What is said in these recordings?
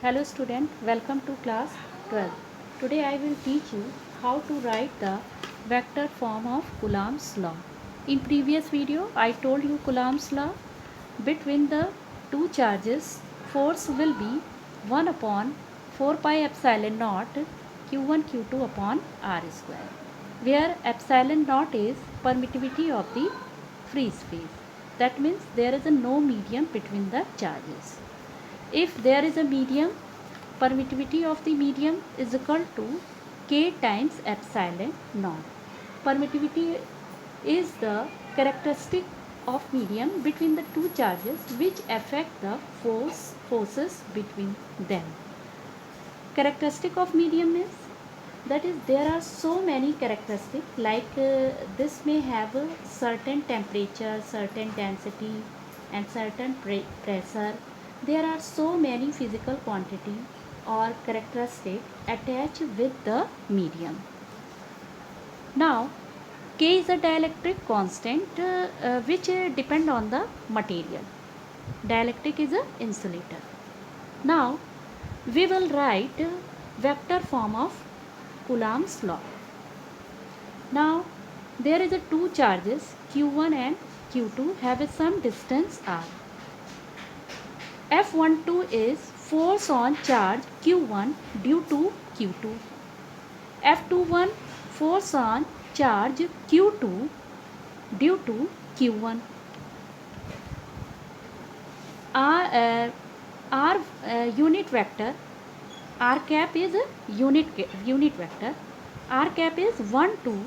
Hello student, welcome to class 12. Today I will teach you how to write the vector form of Coulomb's law. In previous video I told you Coulomb's law. Between the two charges force will be 1 upon 4 pi epsilon naught q1 q2 upon r square, where epsilon naught is permittivity of the free space. That means there is a no medium between the charges. If there is a medium, permittivity of the medium is equal to k times epsilon naught. Permittivity is the characteristic of medium between the two charges which affect the forces between them. Characteristic of medium is, that is, there are so many characteristics, like this may have a certain temperature, certain density and certain pressure. There are so many physical quantity or characteristic attached with the medium. Now K is a dielectric constant which depend on the material. Dielectric is a insulator. Now we will write vector form of Coulomb's law. Now there is a two charges q1 and q2 have a some distance r. F12 is force on charge q1 due to q2. F21 force on charge q2 due to q1. R unit vector, r cap is a unit vector. R cap is 1 2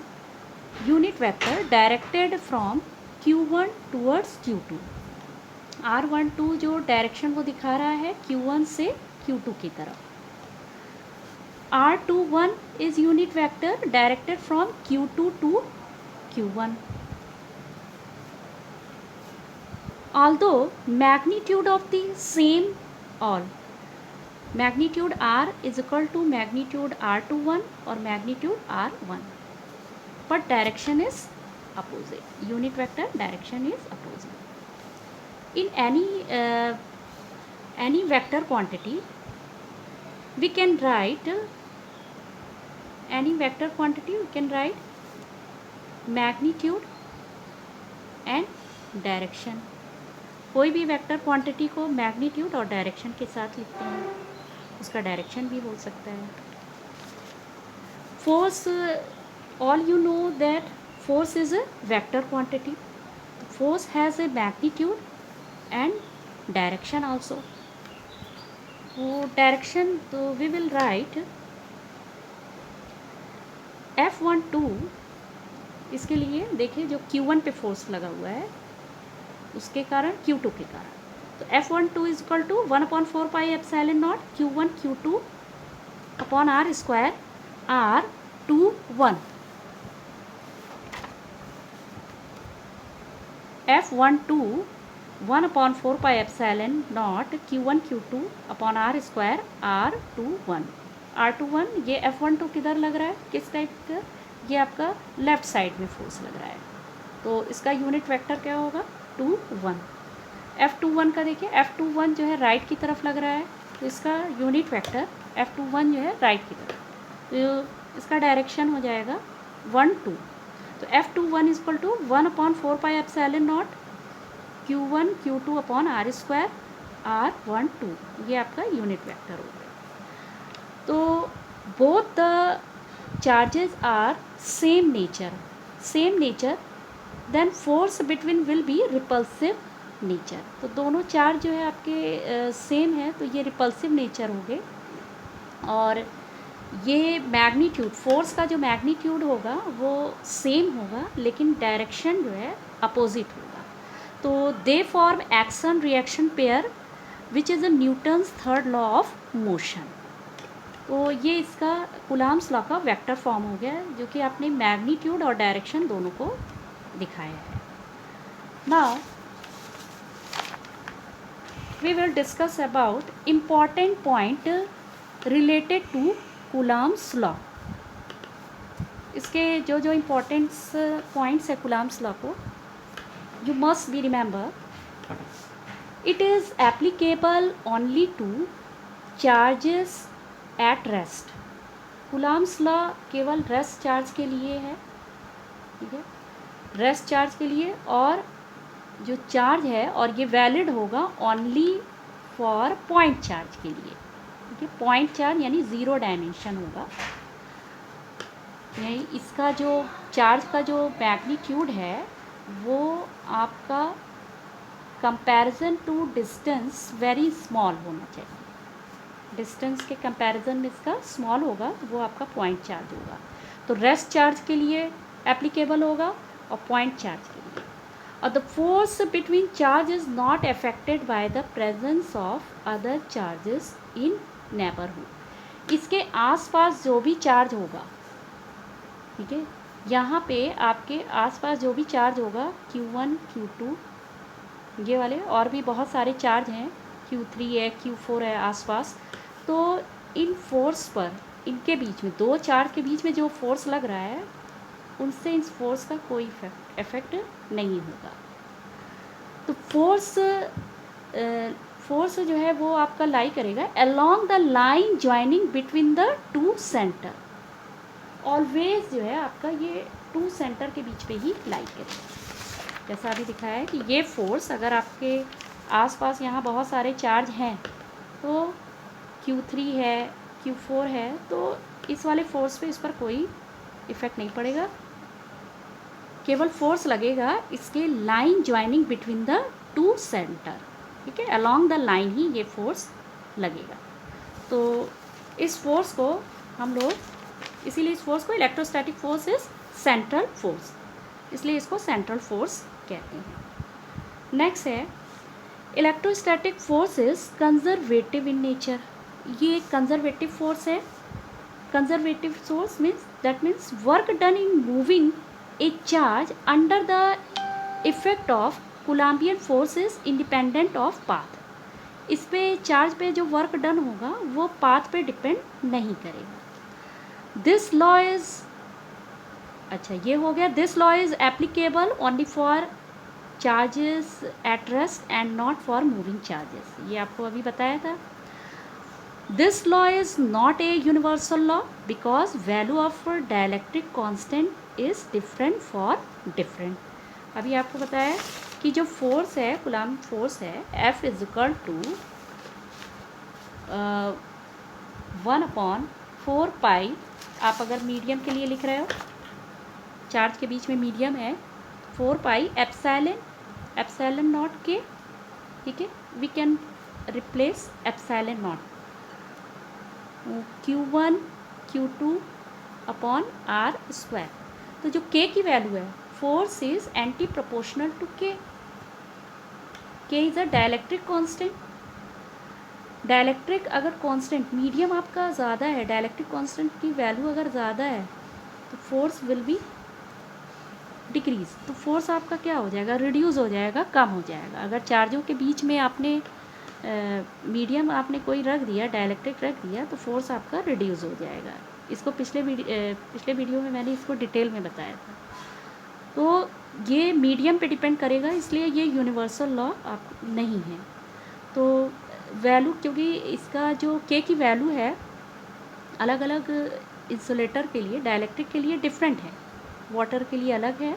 unit vector directed from q1 towards q2. R12 जो direction वो दिखा रहा है q1 से q2 की तरफ. R21 is unit vector directed from q2 to q1. Although magnitude of the same, all magnitude r is equal to magnitude r21 or magnitude r1, but direction is opposite. Unit vector direction is opposite. In any vector quantity we can write magnitude and direction. कोई भी vector quantity को magnitude और direction के साथ लिखते हैं, उसका direction भी बोल सकता है. Force, all you know that force is a vector quantity. Force has a magnitude and direction also. वो डायरेक्शन तो we will write F12. इसके लिए देखिए जो Q1 पे फोर्स लगा हुआ है उसके कारण Q2 के कारण, तो F12 is equal to 1 upon 4 pi epsilon naught Q1 Q2 upon R square R21. F12 1 upon 4 pi epsilon naught Q1 Q2 upon R square R21 ये F12 किधर लग रहा है, किस टाइप का, ये आपका लेफ्ट साइड में फोर्स लग रहा है, तो इसका यूनिट वेक्टर क्या होगा 2 1. F21 का देखिए, F21 जो है राइट की तरफ लग रहा है, तो इसका यूनिट वेक्टर F21 जो है राइट की तरफ, तो इसका डायरेक्शन हो जाएगा 1 2. तो F21 is equal to 1 upon 4 pi epsilon naught Q1 Q2 upon R square R12, ये आपका यूनिट वेक्टर हो गया. तो both the charges are same nature, then force between will be repulsive nature. तो दोनों चार्ज जो है आपके सेम है, तो ये रिपल्सिव नेचर हो गए. और ये मैग्नीट्यूड, फोर्स का जो मैग्नीट्यूड होगा वो सेम होगा, लेकिन डायरेक्शन जो है अपोजिट होगा. तो they form action reaction pair which is a Newton's third law of motion. तो ये इसका कुलाम्स लॉ का वेक्टर फॉर्म हो गया, जो कि आपने मैग्नीट्यूड और डायरेक्शन दोनों को दिखाया है. Now we will discuss about important point related to Coulomb's law. इसके जो जो इम्पोर्टेंट्स पॉइंट्स है कुलाम्स लॉ को, you must be remember, it is applicable only to charges at rest. Coulomb's law केवल रेस्ट चार्ज के लिए है, ठीक है, रेस्ट चार्ज के लिए, और जो चार्ज है और ये वैलिड होगा ओनली फॉर पॉइंट चार्ज के लिए, ठीक है। पॉइंट चार्ज यानी ज़ीरो डायमेंशन होगा, यानी इसका जो चार्ज का जो मैग्नीट्यूड है वो आपका comparison to distance very small होना चाहिए। डिस्टेंस के कंपैरिजन में इसका स्मॉल होगा तो वो आपका पॉइंट चार्ज होगा। तो रेस्ट चार्ज के लिए एप्लीकेबल होगा और पॉइंट चार्ज के लिए। और the force between charge is not affected by the presence of other charges in neighbourhood. इसके आसपास जो भी चार्ज होगा, ठीक है, यहाँ पे आपके आसपास जो भी चार्ज होगा Q1 Q2 ये वाले और भी बहुत सारे चार्ज हैं, Q3 है, Q4 है आसपास, तो इन फोर्स पर, इनके बीच में, दो चार्ज के बीच में जो फोर्स लग रहा है उनसे इस फोर्स का कोई इफेक्ट नहीं होगा। तो फोर्स जो है वो आपका लाई करेगा along the line joining between the to centre. Always जो है आपका ये टू सेंटर के बीच में ही लाई करेगा। जैसा अभी दिखाया है कि ये फोर्स अगर आपके आसपास यहाँ बहुत सारे चार्ज हैं तो Q3 है, Q4 है, तो इस वाले फोर्स पे इस पर कोई इफ़ेक्ट नहीं पड़ेगा, केवल फोर्स लगेगा इसके line joining between the to centre, ठीक है, अलोंग द लाइन ही ये फोर्स लगेगा। तो इस फोर्स को हम लोग, इसीलिए इस फोर्स को electrostatic force is central force, इसलिए इसको सेंट्रल फोर्स कहते हैं। नेक्स्ट है electrostatic force is conservative in nature. ये एक कंजर्वेटिव फोर्स है। Conservative force means work done in moving a charge under the effect of coulombian force is independent of path. इस पे चार्ज पे जो वर्क डन होगा वो पाथ पे डिपेंड नहीं करेगा। दिस लॉ इज, अच्छा ये हो गया, this law is applicable only for charges at rest and not for moving charges. ये आपको अभी बताया था। This law is not a universal law because value of dielectric constant is different for different. अभी आपको बताया कि जो फोर्स है, कूलम्ब फोर्स है, F इज इक्वल टू 1/4 आप अगर मीडियम के लिए लिख रहे हो, चार्ज के बीच में मीडियम है, 4 एप्सिलॉन नॉट के, ठीक है, we can replace epsilon naught Q1 Q2 upon R square. तो जो K की वैल्यू है, force is anti proportional to K। K is a dielectric constant. Dielectric अगर कांस्टेंट, मीडियम आपका ज़्यादा है, डाइलेक्ट्रिक कांस्टेंट की वैल्यू अगर ज़्यादा है तो फोर्स विल बी डिक्रीज। तो फोर्स आपका क्या हो जाएगा, रिड्यूस हो जाएगा, कम हो जाएगा। अगर चार्जों के बीच में आपने मीडियम आपने कोई रख दिया, डाइलेक्ट्रिक रख दिया, तो फोर्स आपका रिड्यूस हो जाएगा। इसको पिछले वीडियो में मैंने इसको डिटेल में बताया था। तो ये मीडियम पे डिपेंड करेगा, इसलिए ये यूनिवर्सल लॉ आप नहीं है। तो वैल्यू, क्योंकि इसका जो K की वैल्यू है अलग अलग इंसुलेटर के लिए, डाइलेक्ट्रिक के लिए डिफरेंट है, वाटर के लिए अलग है,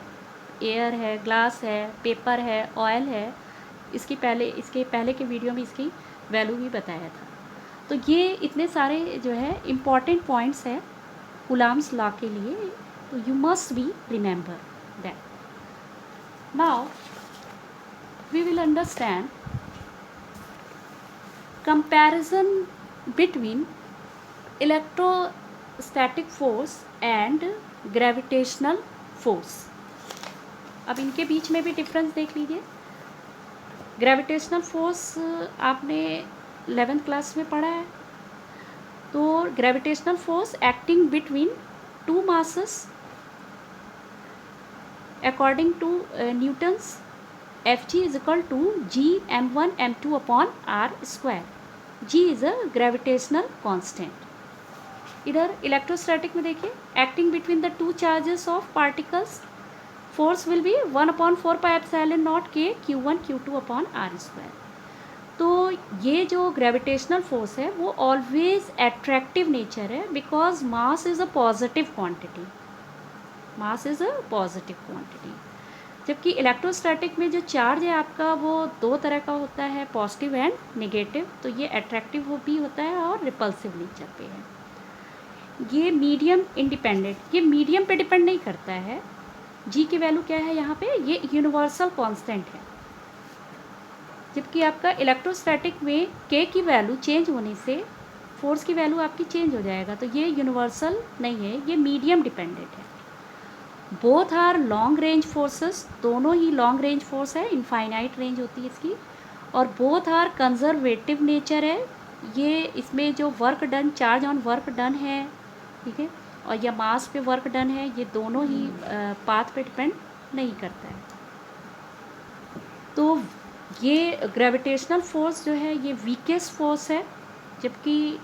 एयर है, ग्लास है, पेपर है, ऑयल है। इसके पहले के वीडियो में इसकी वैल्यू भी बताया था। तो ये इतने सारे जो है इम्पॉर्टेंट पॉइंट्स है कूलम्ब्स लॉ के लिए, तो you must be remember that. Now we will understand comparison between electrostatic force and gravitational force. अब इनके बीच में भी डिफरेंस देख लीजिए। ग्रेविटेशनल फोर्स आपने 11th क्लास में पढ़ा है। तो gravitational force acting between two masses according to Newton's Fg is equal to G(m1 m2 upon R square. G is a gravitational constant. इधर इलेक्ट्रोस्टैटिक में देखिए, acting between the two charges of particles, force will be 1/4 epsilon naught K Q1 Q2 upon R square. तो ये जो gravitational force है वो always attractive nature है, because mass is a positive quantity, mass is a positive quantity. जबकि electrostatic में जो charge है आपका वो दो तरह का होता है, पॉजिटिव एंड नेगेटिव। तो ये अट्रैक्टिव भी होता है और रिपल्सिव नेचर पे है। ये मीडियम इंडिपेंडेंट, ये मीडियम पे डिपेंड नहीं करता है। जी की वैल्यू क्या है यहाँ पे, ये यूनिवर्सल कांस्टेंट है। जबकि आपका इलेक्ट्रोस्टैटिक में के की वैल्यू चेंज होने से फोर्स की वैल्यू आपकी चेंज हो जाएगा, तो ये यूनिवर्सल नहीं है, ये मीडियम डिपेंडेंट है। Both are long range forces, दोनों ही लॉन्ग रेंज फोर्स है, इनफाइनाइट रेंज होती है इसकी। और बोथ आर कंजर्वेटिव नेचर है, ये इसमें जो work done, charge on work done है, ठीक है, और या मास पे वर्क डन है, ये दोनों ही पाथ पे डिपेंड नहीं करता है। तो ये ग्रेविटेशनल फोर्स जो है ये वीकेस्ट फोर्स है, जबकि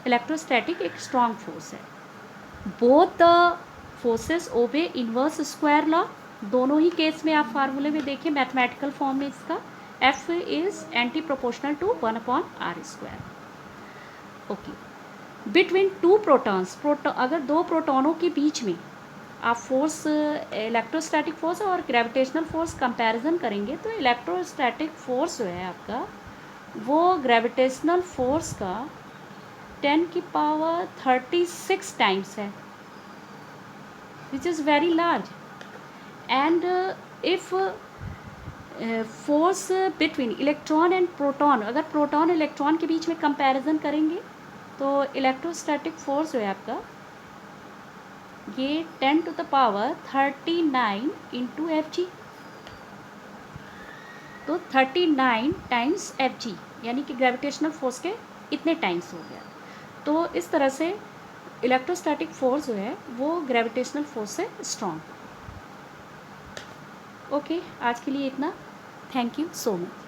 इलेक्ट्रोस्टैटिक एक स्ट्रॉन्ग फोर्स है। Both the forces obey inverse square law, दोनों ही केस में आप फार्मूले में देखिए मैथमेटिकल फॉर्म में इसका, F is anti proportional to 1/r²। Okay, between two protons, अगर दो प्रोटॉनों के बीच में आप फोर्स, इलेक्ट्रोस्टैटिक फोर्स और ग्रेविटेशनल फोर्स कंपैरिजन करेंगे, तो इलेक्ट्रोस्टैटिक फोर्स जो है आपका वो ग्रेविटेशनल फोर्स का 10⁻36 टाइम्स है, which is very large. And if force between electron and proton, अगर प्रोटॉन इलेक्ट्रॉन के बीच में कंपैरिजन करेंगे, तो इलेक्ट्रोस्टैटिक फोर्स जो है आपका ये 10⁻39 इंटू Fg, तो 39 टाइम्स Fg, यानी कि ग्रेविटेशनल फोर्स के इतने टाइम्स हो गया। तो इस तरह से इलेक्ट्रोस्टैटिक फोर्स जो है वो ग्रेविटेशनल फोर्स से स्ट्रॉन्ग। ओके, आज के लिए इतना। Thank you so much.